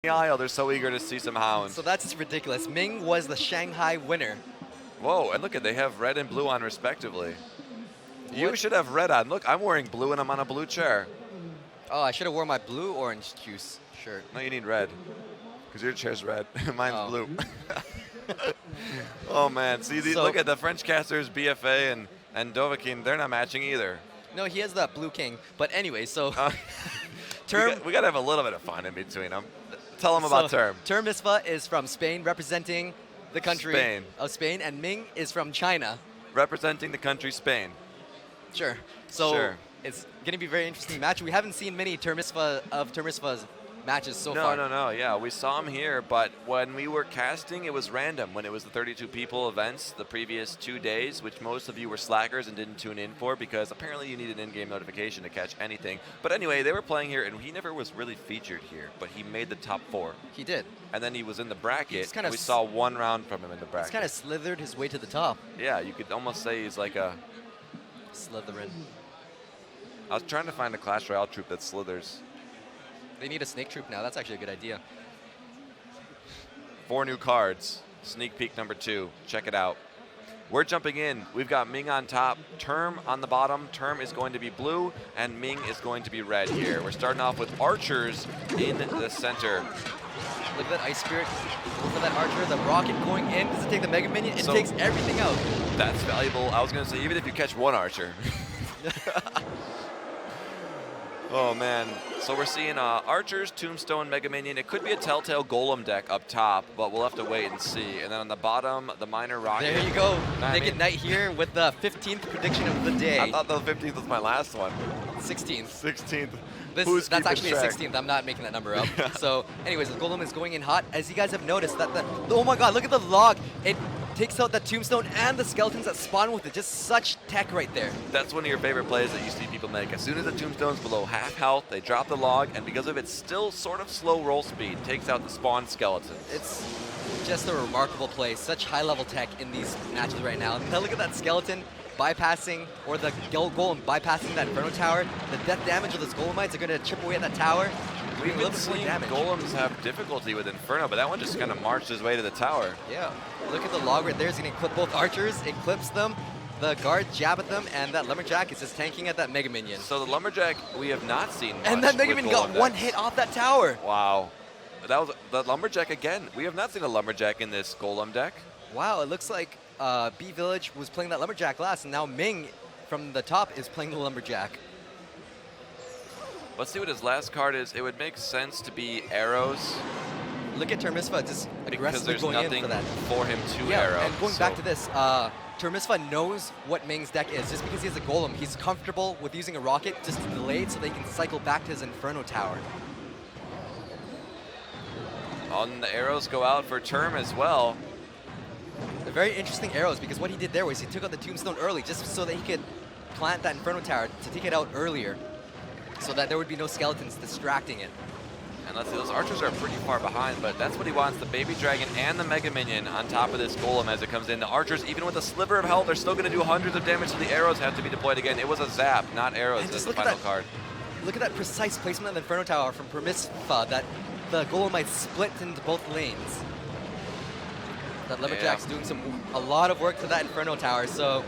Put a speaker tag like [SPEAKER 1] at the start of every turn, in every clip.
[SPEAKER 1] the aisle. They're so eager to see some hounds.
[SPEAKER 2] So that's just ridiculous. Ming was the Shanghai winner.
[SPEAKER 1] Whoa, and look at, they have red and blue on respectively. You should have red on. Look, I'm wearing blue and I'm on a blue chair.
[SPEAKER 2] Oh, I should have worn my blue orange juice shirt.
[SPEAKER 1] No, you need red. Because your chair's red. Mine's blue. Oh, man. See, look at the French casters, BFA and Dovahkiin. They're not matching either.
[SPEAKER 2] No, he has that blue king. But anyway, so...
[SPEAKER 1] we got to have a little bit of fun in between them. Tell them about Term.
[SPEAKER 2] Termisfa is from Spain, representing the country of Spain. And Ming is from China.
[SPEAKER 1] Representing the country Spain.
[SPEAKER 2] Sure. So it's going to be a very interesting match. We haven't seen many Termisfa's matches so far.
[SPEAKER 1] No. Yeah, we saw him here, but when we were casting, it was random. When it was the 32 people events the previous 2 days, which most of you were slackers and didn't tune in for because apparently you need an in-game notification to catch anything. But anyway, they were playing here, and he never was really featured here, but he made the top 4.
[SPEAKER 2] He did. And
[SPEAKER 1] then he was in the bracket. We saw 1 round from him in the bracket.
[SPEAKER 2] He's kind of slithered his way to the top.
[SPEAKER 1] Yeah, you could almost say he's like a...
[SPEAKER 2] Slytherin.
[SPEAKER 1] I was trying to find a Clash Royale troop that slithers.
[SPEAKER 2] They need a snake troop now. That's actually a good idea.
[SPEAKER 1] 4 new cards. Sneak peek number 2. Check it out. We're jumping in. We've got Ming on top, Term on the bottom. Term is going to be blue, and Ming is going to be red here. We're starting off with archers in the center.
[SPEAKER 2] Look at that Ice Spirit. Look at that Archer. The rocket going in. Does it take the Mega Minion? It takes everything out.
[SPEAKER 1] That's valuable. I was going to say, even if you catch 1 Archer. Oh, man. So we're seeing Archers, Tombstone, Mega Minion. It could be a Telltale Golem deck up top, but we'll have to wait and see. And then on the bottom, the Minor Rocket.
[SPEAKER 2] There you go. NickatNyte here with the 15th prediction of the day.
[SPEAKER 1] I thought the 15th was my last one.
[SPEAKER 2] 16th.
[SPEAKER 1] 16th.
[SPEAKER 2] That's actually a 16th. I'm not making that number up. So, anyways, the Golem is going in hot. As you guys have noticed, oh my God, look at the log. It takes out the Tombstone and the skeletons that spawn with it. Just such tech right there.
[SPEAKER 1] That's one of your favorite plays that you see people make. As soon as the Tombstone's below half health, they drop the log, and because of its still sort of slow roll speed, takes out the spawn skeleton.
[SPEAKER 2] It's just a remarkable play. Such high-level tech in these matches right now. Now look at that skeleton bypassing, or the Golem bypassing that Inferno Tower. The death damage of those Golemites are going to chip away at that tower.
[SPEAKER 1] We've been seeing Golems have difficulty with Inferno, but that one just kind of marched his way to the tower.
[SPEAKER 2] Yeah. Look at the log right there. It's going to clip both archers. It clips them. The guards jab at them, and that Lumberjack is just tanking at that Mega Minion.
[SPEAKER 1] So the Lumberjack, we have not seen much.
[SPEAKER 2] And that Mega Minion got 1 hit off that tower.
[SPEAKER 1] Wow. That was the Lumberjack again. We have not seen a Lumberjack in this Golem deck.
[SPEAKER 2] Wow, it looks like B Village was playing that Lumberjack last, and now Ming from the top is playing the Lumberjack.
[SPEAKER 1] Let's see what his last card is. It would make sense to be arrows.
[SPEAKER 2] Look at Termisfa just aggressively going in for that.
[SPEAKER 1] For him to arrow.
[SPEAKER 2] And going back to this, Termisfa knows what Ming's deck is. Just because he has a Golem, he's comfortable with using a rocket just to delay it so they can cycle back to his Inferno Tower.
[SPEAKER 1] On the arrows go out for Term as well.
[SPEAKER 2] They're very interesting arrows because what he did there was he took out the Tombstone early just so that he could plant that Inferno Tower to take it out earlier so that there would be no skeletons distracting it.
[SPEAKER 1] And let's see, those archers are pretty far behind, but that's what he wants, the Baby Dragon and the Mega Minion on top of this Golem as it comes in. The archers, even with a sliver of health, are still going to do hundreds of damage, so the arrows have to be deployed again. It was a zap, not arrows as the final card.
[SPEAKER 2] Look at that precise placement of the Inferno Tower from Termisfa that the Golem might split into both lanes. That Lumberjack's doing a lot of work to that Inferno Tower, so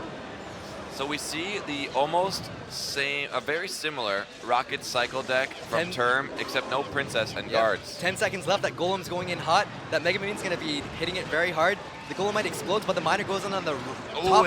[SPEAKER 1] we see the almost same, a very similar rocket cycle deck from Term, except no princess and guards.
[SPEAKER 2] 10 seconds left. That Golem's going in hot. That Mega Minion's going to be hitting it very hard. The Golem might explode, but the Miner goes on the top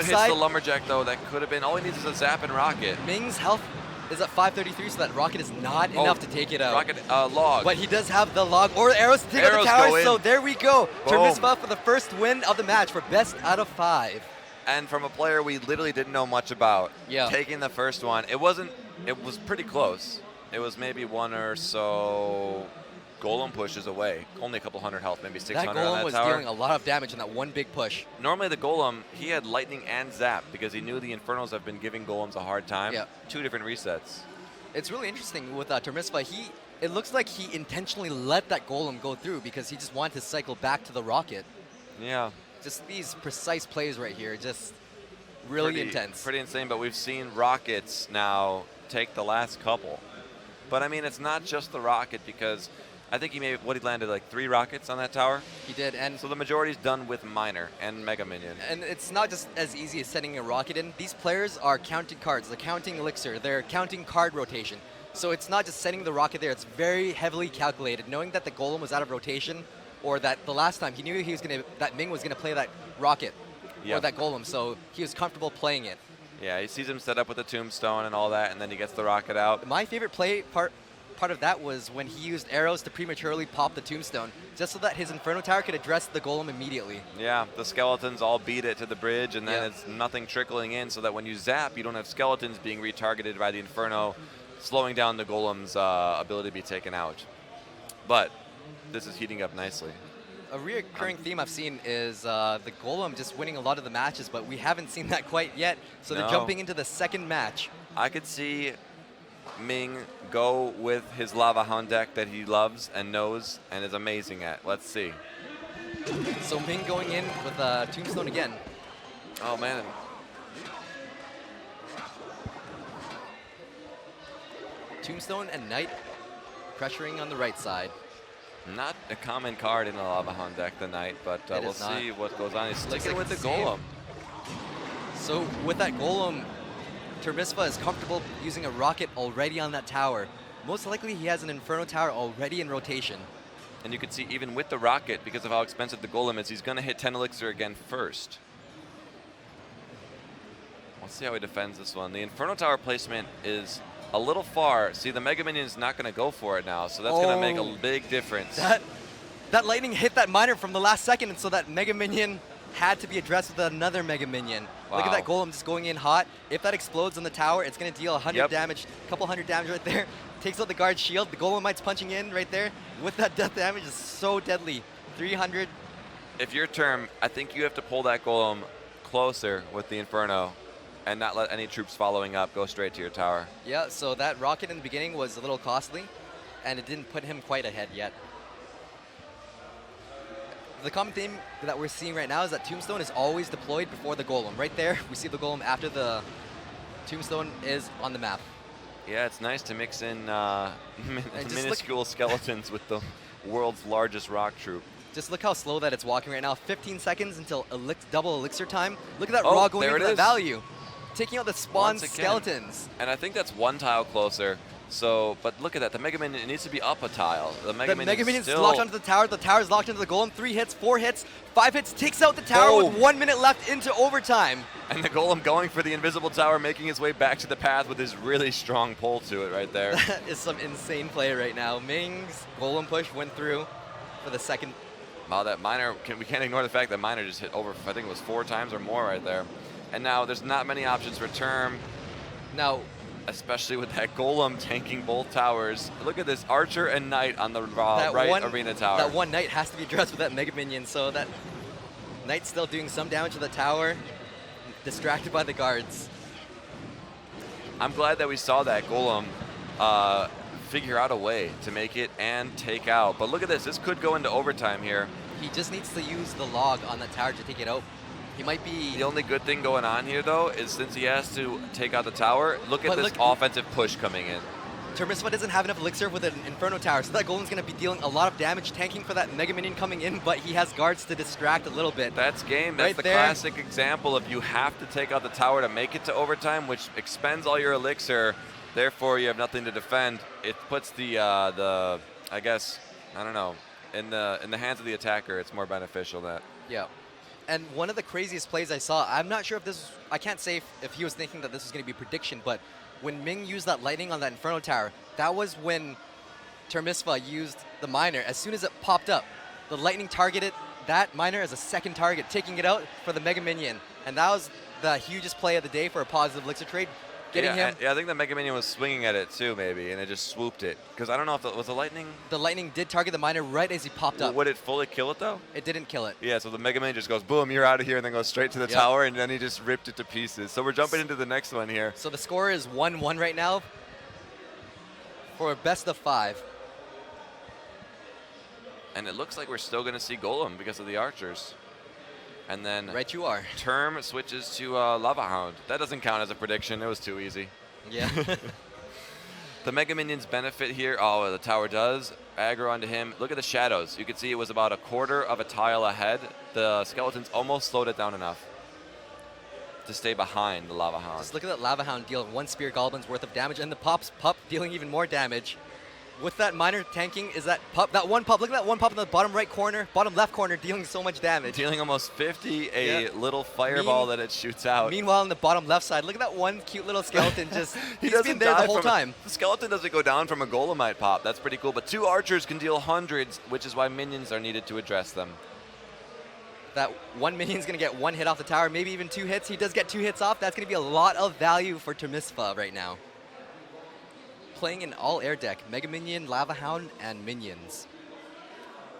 [SPEAKER 2] side.
[SPEAKER 1] It hits the Lumberjack though. That could have been. All he needs is a zap and rocket.
[SPEAKER 2] Ming's health is at 533, so that rocket is not enough to take it out.
[SPEAKER 1] Rocket log.
[SPEAKER 2] But he does have the log or arrows to take out the tower. So there we go. Termisfa for the first win of the match for best out of 5.
[SPEAKER 1] And from a player we literally didn't know much about. Yeah. Taking the first one. It was pretty close. It was maybe 1 or so Golem pushes away. Only a couple hundred health, maybe 600 on that tower.
[SPEAKER 2] That Golem was dealing a lot of damage in that one big push.
[SPEAKER 1] Normally the Golem, he had lightning and zap because he knew the Infernos have been giving Golems a hard time. Yeah. 2 different resets.
[SPEAKER 2] It's really interesting with Termisfa. It looks like he intentionally let that Golem go through because he just wanted to cycle back to the rocket.
[SPEAKER 1] Yeah.
[SPEAKER 2] Just these precise plays right here, just really intense.
[SPEAKER 1] Pretty insane, but we've seen rockets now take the last couple. But I mean, it's not just the rocket because I think he landed like 3 rockets on that tower.
[SPEAKER 2] He did, and
[SPEAKER 1] So the majority's done with Miner and Mega Minion.
[SPEAKER 2] and it's not just as easy as setting a rocket in. These players are counting cards, they're counting elixir, they're counting card rotation. So it's not just setting the rocket there, it's very heavily calculated. Knowing that the golem was out of rotation, or that the last time he knew that Ming was gonna play that rocket or that golem, so he was comfortable playing it.
[SPEAKER 1] Yeah, he sees him set up with the tombstone and all that, and then he gets the rocket out.
[SPEAKER 2] My favorite part of that was when he used arrows to prematurely pop the tombstone, just so that his Inferno Tower could address the golem immediately.
[SPEAKER 1] Yeah, the skeletons all beat it to the bridge, and then it's nothing trickling in, so that when you zap, you don't have skeletons being retargeted by the Inferno, slowing down the golem's ability to be taken out. But this is heating up nicely.
[SPEAKER 2] A recurring theme I've seen is the golem just winning a lot of the matches, but we haven't seen that quite yet, so they're jumping into the second match.
[SPEAKER 1] I could see Ming go with his Lava Hound deck that he loves and knows and is amazing at. Let's see.
[SPEAKER 2] So Ming going in with Tombstone again.
[SPEAKER 1] Oh, man.
[SPEAKER 2] Tombstone and Knight pressuring on the right side.
[SPEAKER 1] Not a common card in a Lava Hound deck, the Knight, but we'll see what goes on. He's sticking with the golem.
[SPEAKER 2] So with that golem, Termisfa is comfortable using a rocket already on that tower. Most likely he has an Inferno Tower already in rotation.
[SPEAKER 1] And you can see even with the rocket, because of how expensive the golem is, he's going to hit 10 elixir again first. Let's see how he defends this one. The Inferno Tower placement is a little far. See, the Mega Minion's not going to go for it now, so that's going to make a big difference.
[SPEAKER 2] That lightning hit that miner from the last second, and so that Mega Minion had to be addressed with another Mega Minion.
[SPEAKER 1] Wow.
[SPEAKER 2] Look at that golem just going in hot. If that explodes on the tower, it's going to deal 100 damage, a couple hundred damage right there. Takes out the guard shield. The Golemite's punching in right there. With that death damage is so deadly. 300.
[SPEAKER 1] If you're Term, I think you have to pull that golem closer with the Inferno and not let any troops following up go straight to your tower.
[SPEAKER 2] Yeah, so that rocket in the beginning was a little costly, and it didn't put him quite ahead yet. The common theme that we're seeing right now is that Tombstone is always deployed before the golem. Right there, we see the golem after the Tombstone is on the map.
[SPEAKER 1] Yeah, it's nice to mix in minuscule skeletons with the world's largest rock troop.
[SPEAKER 2] Just look how slow that it's walking right now. 15 seconds until double elixir time. Look at that raw going into that value. Taking out the spawn skeletons.
[SPEAKER 1] And I think that's one tile closer. So, but look at that. The Mega Minion, it needs to be up a tile. The Mega
[SPEAKER 2] Minion's locked onto the tower. The tower's locked into the golem. 3 hits, 4 hits, 5 hits. Takes out the tower with 1 minute left into overtime.
[SPEAKER 1] And the golem going for the invisible tower, making his way back to the path with his really strong pull to it right there.
[SPEAKER 2] That is some insane play right now. Ming's golem push went through for the second.
[SPEAKER 1] Wow, that miner, we can't ignore the fact that miner just hit over, I think it was 4 times or more right there. And now there's not many options for Term.
[SPEAKER 2] Now,
[SPEAKER 1] especially with that golem tanking both towers. Look at this, Archer and Knight on the right arena tower.
[SPEAKER 2] That one Knight has to be addressed with that Mega Minion, so that Knight's still doing some damage to the tower, distracted by the guards.
[SPEAKER 1] I'm glad that we saw that golem figure out a way to make it and take out. But look at this, this could go into overtime here.
[SPEAKER 2] He just needs to use the log on that tower to take it out. He might be...
[SPEAKER 1] The only good thing going on here, though, is since he has to take out the tower, look at this offensive push coming in.
[SPEAKER 2] Termisfa doesn't have enough elixir with an Inferno Tower, so that golem's going to be dealing a lot of damage, tanking for that Mega Minion coming in, but he has guards to distract a little bit.
[SPEAKER 1] That's game. That's the classic example of you have to take out the tower to make it to overtime, which expends all your elixir. Therefore, you have nothing to defend. It puts the I guess, I don't know, in the hands of the attacker, it's more beneficial that.
[SPEAKER 2] Yeah. And one of the craziest plays I saw, I'm not sure if this, I can't say if he was thinking that this was going to be a prediction, but when Ming used that lightning on that Inferno Tower, that was when Termisfa used the miner. As soon as it popped up, the lightning targeted that miner as a second target, taking it out for the Mega Minion. And that was the hugest play of the day for a positive elixir trade.
[SPEAKER 1] Yeah, I think the Mega Minion was swinging at it too, maybe, and it just swooped it. Because I don't know if was the lightning.
[SPEAKER 2] The lightning did target the miner right as he popped up.
[SPEAKER 1] Would it fully kill it though?
[SPEAKER 2] It didn't kill it.
[SPEAKER 1] Yeah, so the Mega Minion just goes boom, you're out of here, and then goes straight to the tower, and then he just ripped it to pieces. So we're jumping into the next one here.
[SPEAKER 2] So the score is 1-1 right now for a best of 5.
[SPEAKER 1] And it looks like we're still going to see Golem because of the archers. And then
[SPEAKER 2] right you are.
[SPEAKER 1] Term switches to Lava Hound. That doesn't count as a prediction. It was too easy.
[SPEAKER 2] Yeah.
[SPEAKER 1] The Mega Minions benefit here. Oh, the tower does. Aggro onto him. Look at the shadows. You can see it was about a quarter of a tile ahead. The skeletons almost slowed it down enough to stay behind the Lava Hound.
[SPEAKER 2] Just look at that Lava Hound deal 1 Spear Goblin's worth of damage, and the pup dealing even more damage. With that miner tanking, is that pup, that one pup, look at that one pup in the bottom right corner, bottom left corner, dealing so much damage.
[SPEAKER 1] Dealing almost 50, a little fireball that it shoots out.
[SPEAKER 2] Meanwhile, on the bottom left side, look at that one cute little skeleton just,
[SPEAKER 1] he's
[SPEAKER 2] been there the whole time.
[SPEAKER 1] The skeleton doesn't go down from a Golemite pop. That's pretty cool, but 2 archers can deal hundreds, which is why minions are needed to address them.
[SPEAKER 2] That one minion's going to get 1 hit off the tower, maybe even 2 hits. He does get 2 hits off. That's going to be a lot of value for Termisfa right now. Playing an all-air deck, Mega Minion, Lava Hound, and Minions.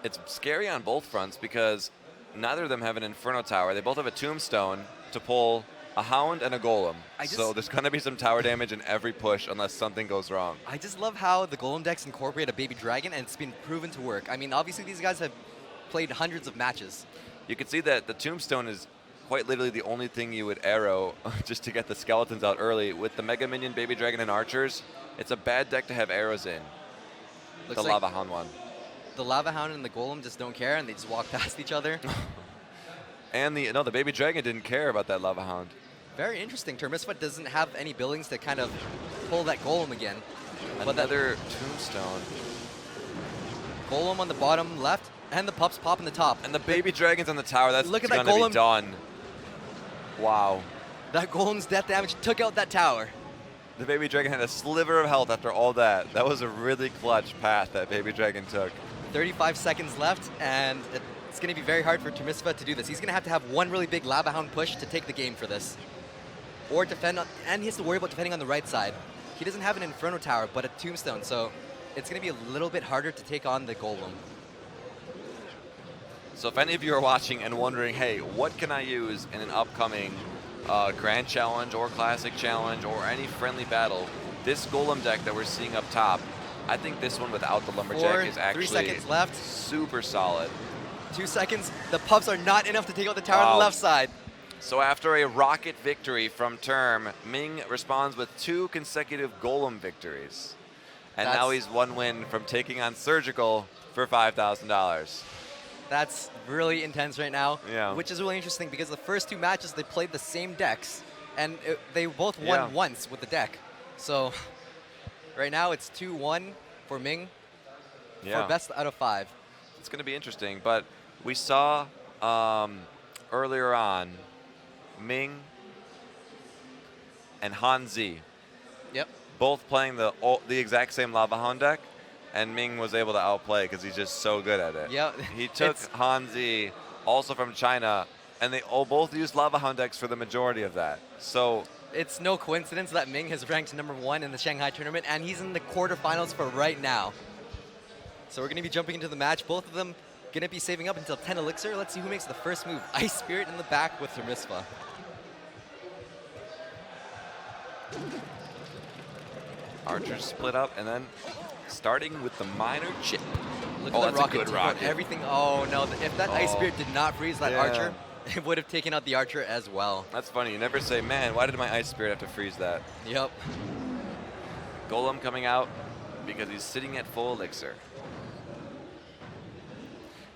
[SPEAKER 1] It's scary on both fronts because neither of them have an Inferno Tower. They both have a Tombstone to pull a Hound and a Golem. So there's going to be some tower damage in every push unless something goes wrong.
[SPEAKER 2] I just love how the Golem decks incorporate a Baby Dragon, and it's been proven to work. I mean, obviously these guys have played hundreds of matches.
[SPEAKER 1] You can see that the Tombstone is quite literally the only thing you would arrow just to get the skeletons out early. With the Mega Minion, Baby Dragon, and Archers, it's a bad deck to have arrows in.
[SPEAKER 2] Looks
[SPEAKER 1] the
[SPEAKER 2] like
[SPEAKER 1] Lava Hound one.
[SPEAKER 2] The Lava Hound and the Golem just don't care, and they just walk past each other.
[SPEAKER 1] And the Baby Dragon didn't care about that Lava Hound.
[SPEAKER 2] Very interesting. Termisfa doesn't have any buildings to kind of pull that Golem again.
[SPEAKER 1] Another Tombstone.
[SPEAKER 2] Golem on the bottom left, and the pups pop in the top.
[SPEAKER 1] And the Baby Dragon's on the tower. That's
[SPEAKER 2] Look at that
[SPEAKER 1] gonna
[SPEAKER 2] Golem.
[SPEAKER 1] be done. Wow.
[SPEAKER 2] That Golem's death damage took out that tower.
[SPEAKER 1] The Baby Dragon had a sliver of health after all that. That was a really clutch path that Baby Dragon took.
[SPEAKER 2] 35 seconds left, and it's going to be very hard for Termisfa to do this. He's going to have one really big Lava Hound push to take the game for this. Or defend on, and he has to worry about defending on the right side. He doesn't have an Inferno Tower, but a Tombstone, so it's going to be a little bit harder to take on the Golem.
[SPEAKER 1] So if any of you are watching and wondering, hey, what can I use in an upcoming Grand Challenge or Classic Challenge or any friendly battle, this Golem deck that we're seeing up top, I think this one without the Lumberjack is actually
[SPEAKER 2] 3 seconds left.
[SPEAKER 1] Super solid.
[SPEAKER 2] 2 seconds. The pups are not enough to take out the tower on the left side.
[SPEAKER 1] So after a rocket victory from Term, Ming responds with 2 consecutive Golem victories. And now he's 1 win from taking on Surgical for $5,000.
[SPEAKER 2] That's really intense right now,
[SPEAKER 1] yeah.
[SPEAKER 2] Which is really interesting because the first 2 matches they played the same decks, and they both won once with the deck. So right now it's 2-1 for Ming for best out of 5.
[SPEAKER 1] It's going to be interesting, but we saw earlier on Ming and Hanzi both playing the exact same Lava Hound deck. And Ming was able to outplay because he's just so good at it.
[SPEAKER 2] Yeah,
[SPEAKER 1] he took Hanzi, also from China, and they both used Lava Hound decks for the majority of that. So
[SPEAKER 2] it's no coincidence that Ming has ranked #1 in the Shanghai tournament, and he's in the quarterfinals for right now. So we're going to be jumping into the match. Both of them going to be saving up until 10 Elixir. Let's see who makes the first move. Ice Spirit in the back with Termisfa.
[SPEAKER 1] Archers split up, and then starting with the minor chip.
[SPEAKER 2] Look at the rocket. Everything. Oh, no. If that Ice Spirit did not freeze that Archer, it would have taken out the Archer as well.
[SPEAKER 1] That's funny. You never say, man, why did my Ice Spirit have to freeze that?
[SPEAKER 2] Yep.
[SPEAKER 1] Golem coming out because he's sitting at full Elixir.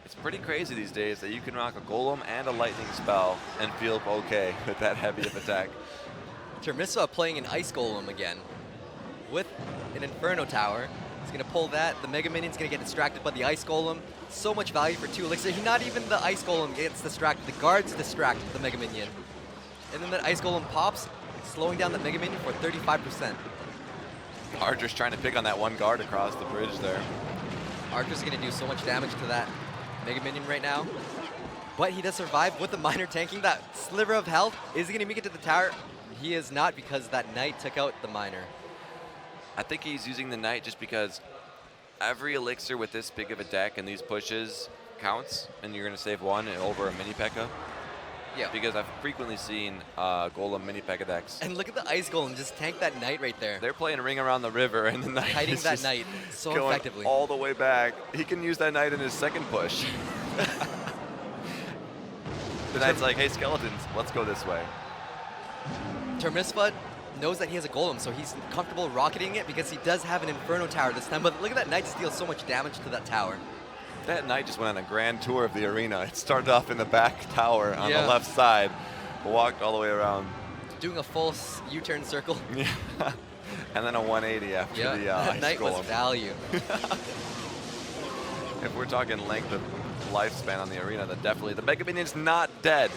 [SPEAKER 1] It's pretty crazy these days that you can rock a Golem and a Lightning spell and feel okay with that heavy of attack.
[SPEAKER 2] Termisfa playing an Ice Golem again with an Inferno Tower. He's going to pull that. The Mega Minion's going to get distracted by the Ice Golem. So much value for 2 Elixir. Not even the Ice Golem gets distracted. The guards distract the Mega Minion. And then that Ice Golem pops, slowing down the Mega Minion for 35%.
[SPEAKER 1] Archer's trying to pick on that one guard across the bridge there.
[SPEAKER 2] Archer's going to do so much damage to that Mega Minion right now. But he does survive with the Miner tanking that sliver of health. Is he going to make it to the tower? He is not, because that Knight took out the Miner.
[SPEAKER 1] I think he's using the Knight just because every Elixir with this big of a deck and these pushes counts, and you're going to save 1 over a mini P.E.K.K.A.
[SPEAKER 2] Yeah.
[SPEAKER 1] Because I've frequently seen Golem mini P.E.K.K.A. decks.
[SPEAKER 2] And look at the Ice Golem just tank that Knight right there.
[SPEAKER 1] They're playing Ring Around the River, and the Knight
[SPEAKER 2] hiding
[SPEAKER 1] is
[SPEAKER 2] that Knight so
[SPEAKER 1] going
[SPEAKER 2] effectively.
[SPEAKER 1] all the way back. He can use that Knight in his second push. The Knight's like, hey, skeletons, let's go this way.
[SPEAKER 2] Termisfa knows that he has a golem, so he's comfortable rocketing it because he does have an Inferno Tower this time. But look at that Knight deal so much damage to that tower.
[SPEAKER 1] That Knight just went on a grand tour of the arena. It started off in the back tower on the left side, walked all the way around.
[SPEAKER 2] Doing a full U-turn circle.
[SPEAKER 1] Yeah. And then a 180 after the Ice
[SPEAKER 2] Knight
[SPEAKER 1] Golem.
[SPEAKER 2] was value.
[SPEAKER 1] If we're talking length of lifespan on the arena, then definitely the Mega Minion's not dead.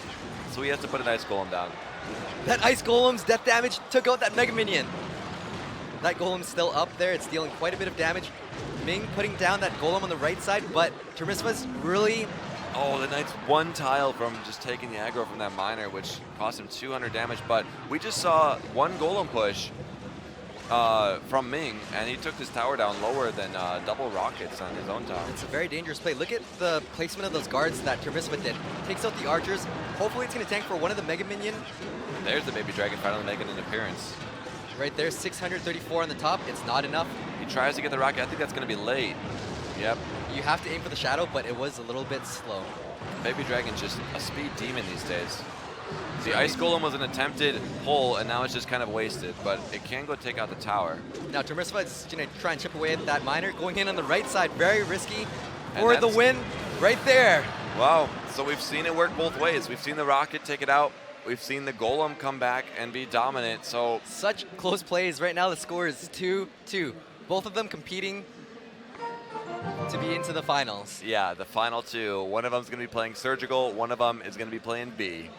[SPEAKER 1] So he has to put an Ice Golem down.
[SPEAKER 2] That Ice Golem's death damage took out that Mega Minion. That Golem's still up there. It's dealing quite a bit of damage. Ming putting down that Golem on the right side, but Termisfa's really...
[SPEAKER 1] Oh, the Knight's one tile from just taking the aggro from that Miner, which cost him 200 damage. But we just saw one Golem push from Ming, and he took his tower down lower than double rockets on his own tower.
[SPEAKER 2] It's a very dangerous play. Look at the placement of those guards that Termisfa did. Takes out the archers. Hopefully it's going to tank for one of the Mega Minion.
[SPEAKER 1] There's the Baby Dragon finally making an appearance.
[SPEAKER 2] Right there, 634 on the top. It's not enough.
[SPEAKER 1] He tries to get the rocket. I think that's going to be late. Yep.
[SPEAKER 2] You have to aim for the shadow, but it was a little bit slow.
[SPEAKER 1] Baby Dragon's just a speed demon these days. The Ice Golem was an attempted pull, and now it's just kind of wasted, but it can go take out the tower.
[SPEAKER 2] Now Termisfa is going to try and chip away at that Miner, going in on the right side, very risky for the win right there.
[SPEAKER 1] Wow, so we've seen it work both ways. We've seen the rocket take it out. We've seen the Golem come back and be dominant, so...
[SPEAKER 2] Such close plays. Right now the score is 2-2. Both of them competing to be into the finals.
[SPEAKER 1] Yeah, the final two. One of them's going to be playing Surgical, one of them is going to be playing B.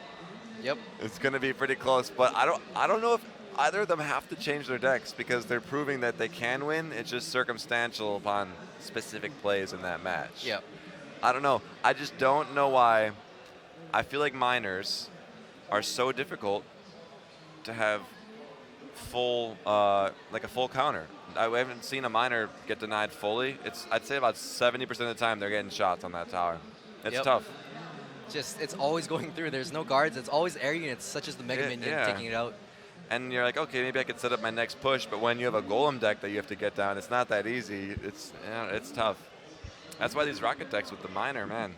[SPEAKER 2] Yep.
[SPEAKER 1] It's going to be pretty close, but I don't know if either of them have to change their decks because they're proving that they can win. It's just circumstantial upon specific plays in that match.
[SPEAKER 2] Yep.
[SPEAKER 1] I don't know. I just don't know why. I feel like Miners are so difficult to have full, like a full counter. I haven't seen a Miner get denied fully. I'd say about 70% of the time they're getting shots on that tower. It's tough.
[SPEAKER 2] Just, it's always going through. There's no guards. It's always air units, such as the Mega Minion taking it out.
[SPEAKER 1] And you're like, okay, maybe I could set up my next push, but when you have a Golem deck that you have to get down, it's not that easy. It's tough. That's why these rocket decks with the Miner, man.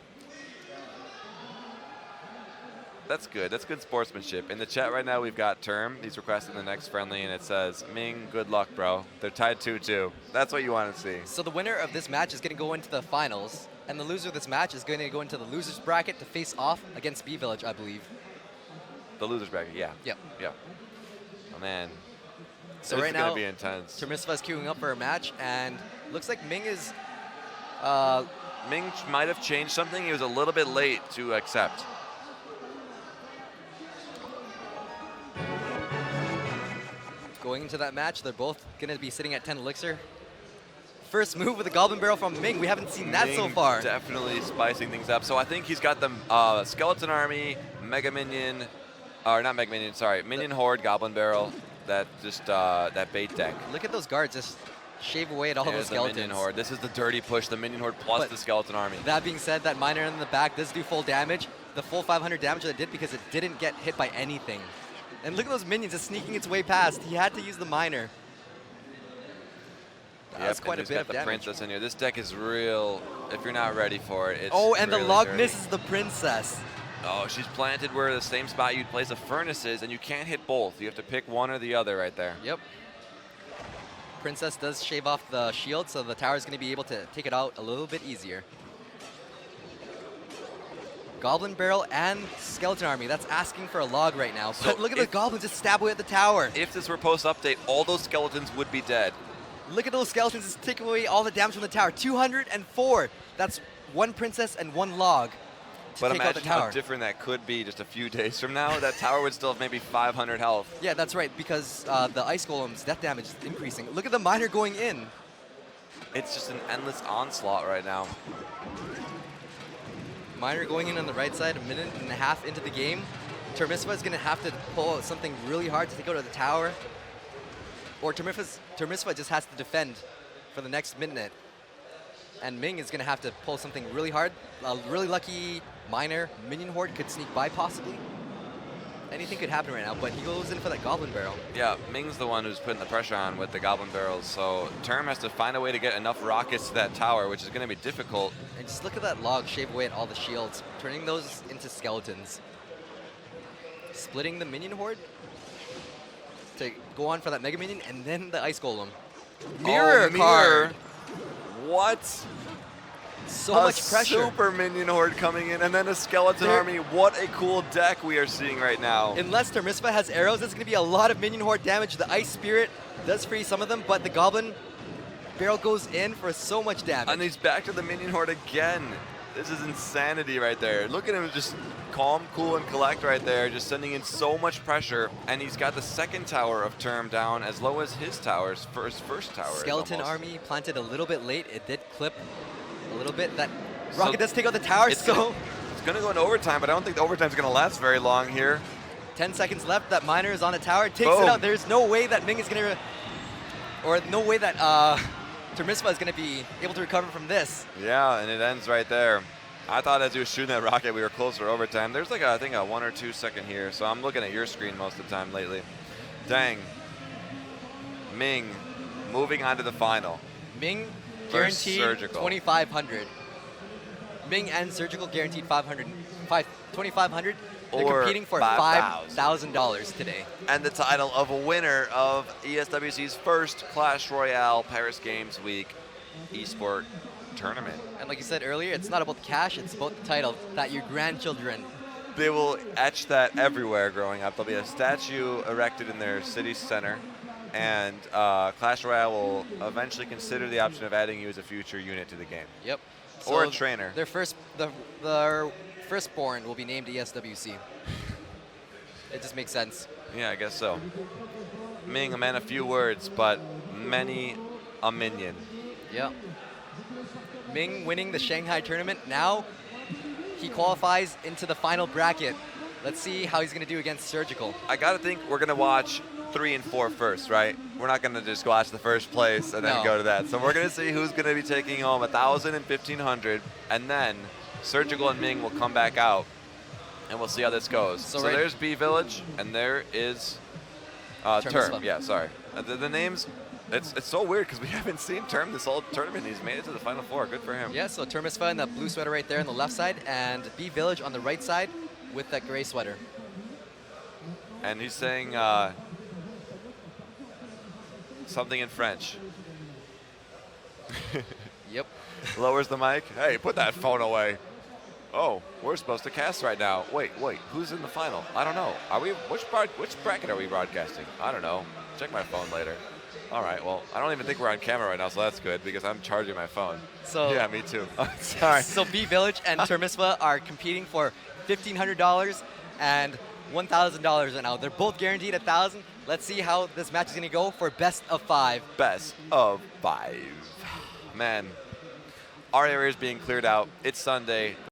[SPEAKER 1] That's good. That's good sportsmanship. In the chat right now, we've got Term. He's requesting the next friendly, and it says, Ming, good luck, bro. They're tied 2-2. That's what you want to see.
[SPEAKER 2] So the winner of this match is going to go into the finals, and the loser of this match is going to go into the loser's bracket to face off against B Village, I believe.
[SPEAKER 1] The loser's bracket, yeah.
[SPEAKER 2] Yep.
[SPEAKER 1] Yep. Oh, man.
[SPEAKER 2] So
[SPEAKER 1] this
[SPEAKER 2] right
[SPEAKER 1] is
[SPEAKER 2] now,
[SPEAKER 1] going to be intense.
[SPEAKER 2] Termisfa's queuing up for a match, and looks like Ming is...
[SPEAKER 1] Ming might have changed something. He was a little bit late to accept.
[SPEAKER 2] Going into that match, they're both going to be sitting at 10 elixir. First move with a Goblin Barrel from Ming. We haven't seen that so far.
[SPEAKER 1] Definitely spicing things up. So I think he's got the Skeleton Army, Mega Minion, or not Mega Minion, sorry, Minion Horde, Goblin Barrel, that bait deck.
[SPEAKER 2] Look at those guards just shave away at all those skeletons.
[SPEAKER 1] The Minion Horde. This is the dirty push, the Minion Horde plus the Skeleton Army.
[SPEAKER 2] That being said, that Miner in the back does do full damage. The full 500 damage that it did because it didn't get hit by anything. And look at those minions just sneaking its way past. He had to use the Miner. That's quite a bit of damage.
[SPEAKER 1] The Princess in here. This deck is real. If you're not ready for it, it's
[SPEAKER 2] and
[SPEAKER 1] really
[SPEAKER 2] the log
[SPEAKER 1] dirty.
[SPEAKER 2] misses the Princess.
[SPEAKER 1] Oh, she's planted where the same spot you'd place a Furnace is, and you can't hit both. You have to pick one or the other right there.
[SPEAKER 2] Yep. Princess does shave off the shield, so the tower is going to be able to take it out a little bit easier. Goblin Barrel and Skeleton Army. That's asking for a log right now.
[SPEAKER 1] So
[SPEAKER 2] But look at the goblins just stab away at the tower.
[SPEAKER 1] If this were post-update, all those skeletons would be dead.
[SPEAKER 2] Look at those skeletons just take away all the damage from the tower. 204. That's one princess and one log to
[SPEAKER 1] But
[SPEAKER 2] take out the
[SPEAKER 1] imagine
[SPEAKER 2] tower.
[SPEAKER 1] how different that could be just a few days from now. That tower would still have maybe 500 health.
[SPEAKER 2] Yeah, that's right, because the Ice Golem's death damage is increasing. Look at the Miner going in.
[SPEAKER 1] It's just an endless onslaught right now.
[SPEAKER 2] Miner going in on the right side, a minute and a half into the game. Termisfa is going to have to pull out something really hard to take out of the tower. Or Termisfa just has to defend for the next minute. And Ming is going to have to pull something really hard. A really lucky Miner Minion Horde could sneak by possibly. Anything could happen right now, but he goes in for that Goblin Barrel. Yeah,
[SPEAKER 1] Ming's the one who's putting the pressure on with the Goblin Barrels, so Term has to find a way to get enough rockets to that tower, which is going to be difficult.
[SPEAKER 2] And just look at that log shave away at all the shields, turning those into skeletons. Splitting the Minion Horde. to go on for that Mega Minion and then the Ice Golem.
[SPEAKER 1] Mirror card. What?
[SPEAKER 2] So much pressure.
[SPEAKER 1] Super minion horde coming in, and then a skeleton army. What a cool deck we are seeing right now.
[SPEAKER 2] Unless Termisfa has arrows, it's going to be a lot of minion horde damage. The Ice Spirit does free some of them, but the Goblin barrel goes in for so much damage.
[SPEAKER 1] And he's back to the minion horde again. This is insanity right there. Look at him just calm, cool, and collect right there, just sending in so much pressure. And he's got the second tower of Term down as low as his tower's first tower.
[SPEAKER 2] Skeleton army planted a little bit late. It did clip a little bit. That rocket does take out the tower,
[SPEAKER 1] it's going to go into overtime, but I don't think the overtime's going to last very long here.
[SPEAKER 2] 10 seconds left. That miner is on a tower. Takes it out. There's no way that Ming is going to, or no way that Termisfa is going to be able to recover from this.
[SPEAKER 1] Yeah, and it ends right there. I thought as he was shooting that rocket, we were closer to overtime. There's like, I think, a 1 or 2 second here, so I'm looking at your screen most of the time lately. Dang. Ming moving on to the final.
[SPEAKER 2] Ming guaranteed 2,500. Ming and Surgical guaranteed 2,500. They're competing for $5,000 today.
[SPEAKER 1] And the title of a winner of ESWC's first Clash Royale Paris Games Week eSport tournament.
[SPEAKER 2] And like you said earlier, it's not about the cash, it's about the title that your grandchildren.
[SPEAKER 1] They will etch that everywhere growing up. There'll be a statue erected in their city center, and Clash Royale will eventually consider the option of adding you as a future unit to the game.
[SPEAKER 2] Yep.
[SPEAKER 1] Or
[SPEAKER 2] so
[SPEAKER 1] a trainer.
[SPEAKER 2] Their firstborn will be named ESWC. It just makes sense.
[SPEAKER 1] Yeah, I guess so. Ming, a man of few words, but many a minion.
[SPEAKER 2] Yep. Ming winning the Shanghai tournament. Now he qualifies into the final bracket. Let's see how he's going to do against Surgical.
[SPEAKER 1] I got to think we're going to watch 3 and 4 first, right? We're not going to just watch the first place and then go to that. So we're going to see who's going to be taking home 1,000 and 1,500, and then Surgical and Ming will come back out, and we'll see how this goes. So there's B Village, and there is Term. Yeah, sorry. The names, it's so weird because we haven't seen Term this whole tournament. He's made it to the Final Four. Good for him.
[SPEAKER 2] Yeah, so Termisfa in that blue sweater right there on the left side, and B Village on the right side with that gray sweater.
[SPEAKER 1] And he's saying something in French.
[SPEAKER 2] Yep.
[SPEAKER 1] Lowers the mic. Hey, put that phone away. Oh, we're supposed to cast right now. Wait, who's in the final? I don't know. Are we? Which bracket are we broadcasting? I don't know. Check my phone later. All right. Well, I don't even think we're on camera right now, so that's good because I'm charging my phone. So yeah, me too. Sorry.
[SPEAKER 2] So B Village and Termisfa are competing for $1,500 and $1,000 right now. They're both guaranteed 1,000. Let's see how this match is going to go for best of 5.
[SPEAKER 1] Best of 5. Man, our area is being cleared out. It's Sunday.